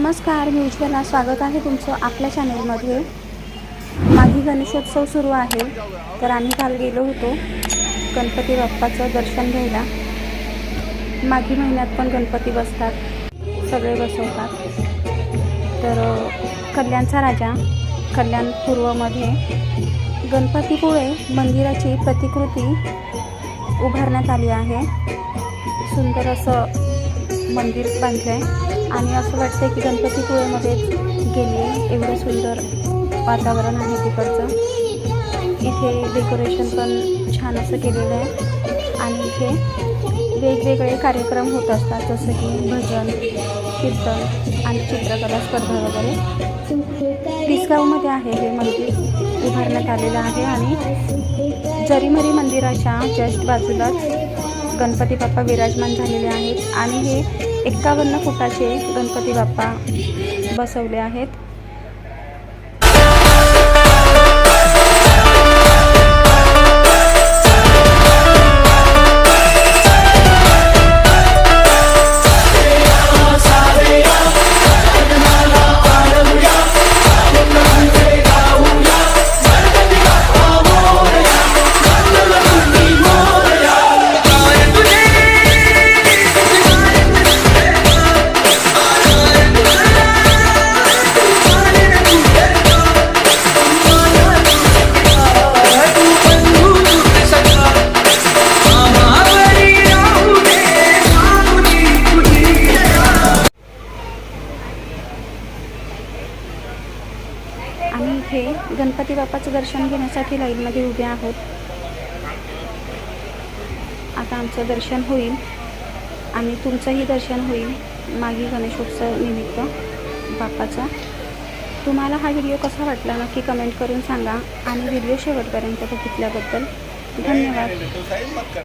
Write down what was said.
नमस्कार, मी उज्ज्वला. स्वागत आहे तुमचं आपल्या चॅनलमध्ये. माघी गणेशोत्सव सुरू आहे, तर आम्ही काल गेलो होतो गणपती बाप्पाचं दर्शन घ्यायला. माघी महिन्यात पण गणपती बसतात, सगळे बसवतात. तर कल्याणचा राजा कल्याण पूर्वमध्ये गणपतीपुळे मंदिराची प्रतिकृती उभारण्यात आली आहे. सुंदर असं मंदिर बांधलं आहे आणि असं वाटतं की गणपतीपुळेमध्ये गेली, एवढं सुंदर वातावरण आहे तिकडचं. इथे डेकोरेशन पण छान असं केलेलं आहे आणि इथे वेगवेगळे कार्यक्रम होत असतात, जसं की भजन, कीर्तन आणि चित्रकला स्पर्धा वगैरे. तिसगावमध्ये आहे हे मंदिर उभारण्यात आलेलं आहे आणि जरीमरी मंदिराच्या जस्ट बाजूलाच गणपती बाप्पा विराजमान झालेले आहेत आणि हे 51 फुटाचे गणपती बाप्पा बसवले आहेत. आम्ही इथे गणपती बाप्पाचं दर्शन घेण्यासाठी लाईनमध्ये उभे आहोत. आता आमचं दर्शन होईल आणि तुमचंही दर्शन होईल माघी गणेशोत्सव निमित्त बाप्पाचा. तुम्हाला हा व्हिडिओ कसा वाटला नक्की कमेंट करून सांगा आणि व्हिडिओ शेवटपर्यंत बघितल्याबद्दल धन्यवाद.